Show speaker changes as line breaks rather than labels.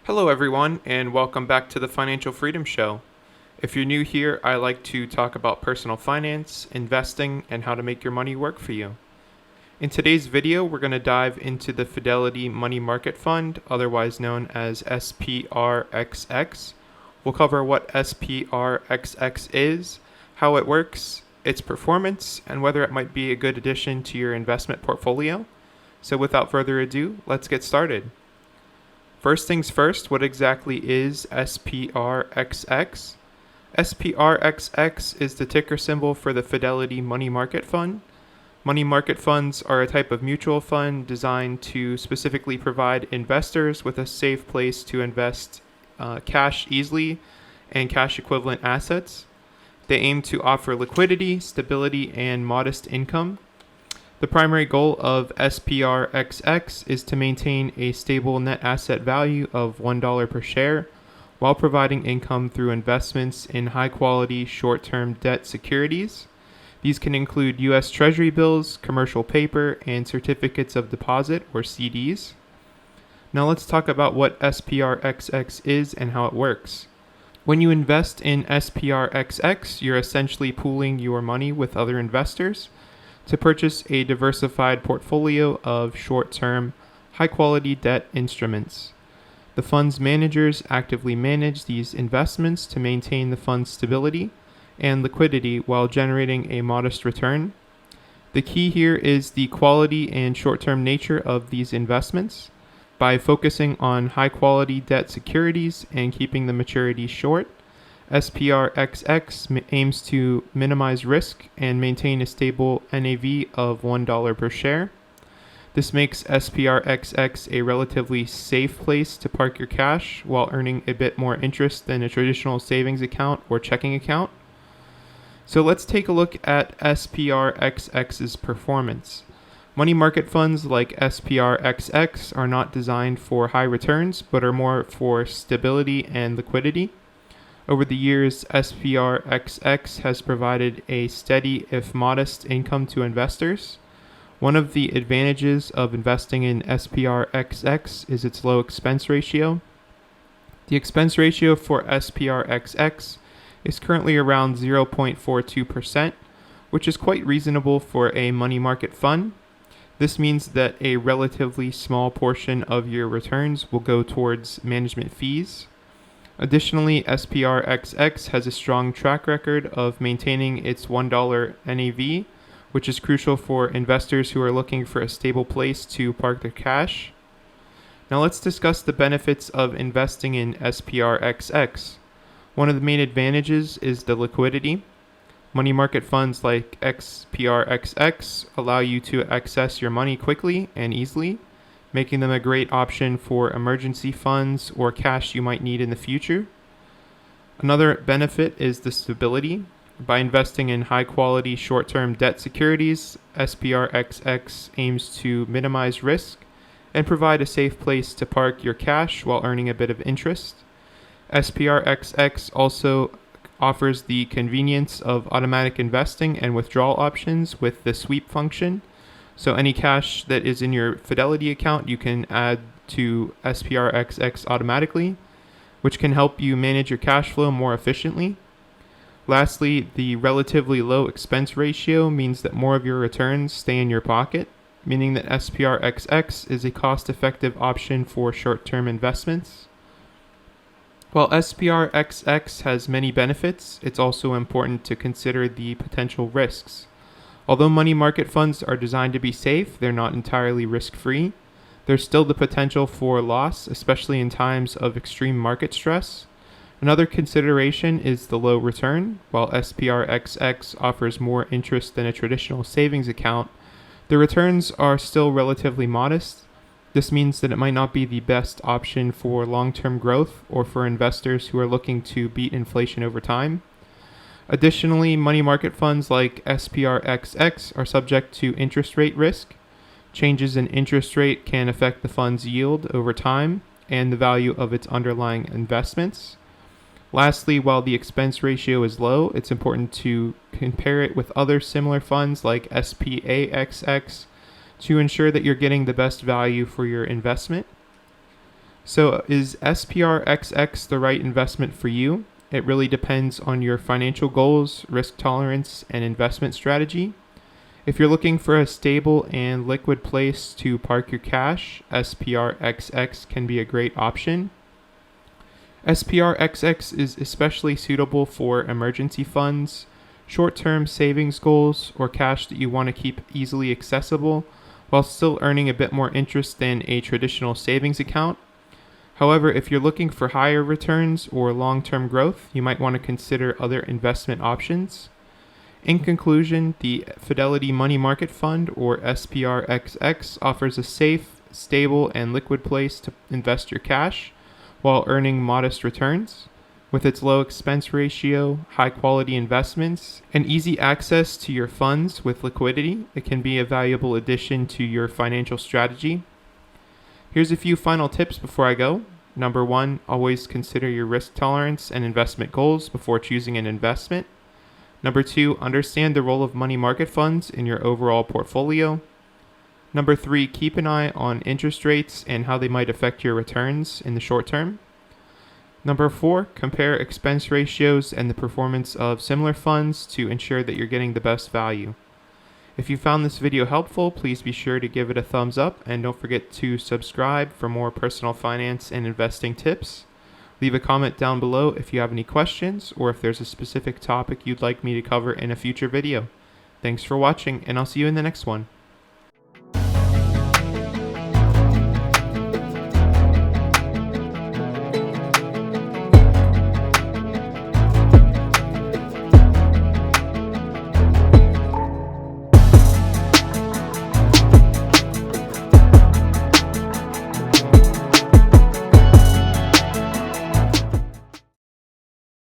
Hello, everyone, and welcome back to the Financial Freedom Show. If you're new here, I like to talk about personal finance, investing, and how to make your money work for you. In today's video, we're going to dive into the Fidelity Money Market Fund, otherwise known as SPRXX. We'll cover what SPRXX is, how it works, its performance, and whether it might be a good addition to your investment portfolio. So without further ado, let's get started. First things first, what exactly is SPRXX? SPRXX is the ticker symbol for the Fidelity Money Market Fund. Money market funds are a type of mutual fund designed to specifically provide investors with a safe place to invest cash easily and cash equivalent assets. They aim to offer liquidity, stability, and modest income. The primary goal of SPRXX is to maintain a stable net asset value of $1 per share while providing income through investments in high-quality short-term debt securities. These can include U.S. Treasury bills, commercial paper, and certificates of deposit, or CDs. Now let's talk about what SPRXX is and how it works. When you invest in SPRXX, you're essentially pooling your money with other investors to purchase a diversified portfolio of short-term, high-quality debt instruments. The fund's managers actively manage these investments to maintain the fund's stability and liquidity while generating a modest return. The key here is the quality and short-term nature of these investments. By focusing on high-quality debt securities and keeping the maturities short, SPRXX aims to minimize risk and maintain a stable NAV of $1 per share. This makes SPRXX a relatively safe place to park your cash while earning a bit more interest than a traditional savings account or checking account. So let's take a look at SPRXX's performance. Money market funds like SPRXX are not designed for high returns, but are more for stability and liquidity. Over the years, SPRXX has provided a steady, if modest, income to investors. One of the advantages of investing in SPRXX is its low expense ratio. The expense ratio for SPRXX is currently around 0.42%, which is quite reasonable for a money market fund. This means that a relatively small portion of your returns will go towards management fees. Additionally, SPRXX has a strong track record of maintaining its $1 NAV, which is crucial for investors who are looking for a stable place to park their cash. Now let's discuss the benefits of investing in SPRXX. One of the main advantages is the liquidity. Money market funds like SPRXX allow you to access your money quickly and easily, making them a great option for emergency funds or cash you might need in the future. Another benefit is the stability. By investing in high-quality short-term debt securities, SPRXX aims to minimize risk and provide a safe place to park your cash while earning a bit of interest. SPRXX also offers the convenience of automatic investing and withdrawal options with the sweep function. So any cash that is in your Fidelity account, you can add to SPRXX automatically, which can help you manage your cash flow more efficiently. Lastly, the relatively low expense ratio means that more of your returns stay in your pocket, meaning that SPRXX is a cost-effective option for short-term investments. While SPRXX has many benefits, it's also important to consider the potential risks. Although money market funds are designed to be safe, they're not entirely risk-free. There's still the potential for loss, especially in times of extreme market stress. Another consideration is the low return. While SPRXX offers more interest than a traditional savings account, the returns are still relatively modest. This means that it might not be the best option for long-term growth or for investors who are looking to beat inflation over time. Additionally, money market funds like SPRXX are subject to interest rate risk. Changes in interest rate can affect the fund's yield over time and the value of its underlying investments. Lastly, while the expense ratio is low, it's important to compare it with other similar funds like SPAXX to ensure that you're getting the best value for your investment. So is SPRXX the right investment for you? It really depends on your financial goals, risk tolerance, and investment strategy. If you're looking for a stable and liquid place to park your cash, SPRXX can be a great option. SPRXX is especially suitable for emergency funds, short-term savings goals, or cash that you want to keep easily accessible while still earning a bit more interest than a traditional savings account. However, if you're looking for higher returns or long-term growth, you might want to consider other investment options. In conclusion, the Fidelity Money Market Fund, or SPRXX, offers a safe, stable, and liquid place to invest your cash while earning modest returns. With its low expense ratio, high quality investments, and easy access to your funds with liquidity, it can be a valuable addition to your financial strategy. Here's a few final tips before I go. Number 1, always consider your risk tolerance and investment goals before choosing an investment. Number 2, understand the role of money market funds in your overall portfolio. Number 3, keep an eye on interest rates and how they might affect your returns in the short term. Number 4, compare expense ratios and the performance of similar funds to ensure that you're getting the best value. If you found this video helpful, please be sure to give it a thumbs up and don't forget to subscribe for more personal finance and investing tips. Leave a comment down below if you have any questions or if there's a specific topic you'd like me to cover in a future video. Thanks for watching, and I'll see you in the next one.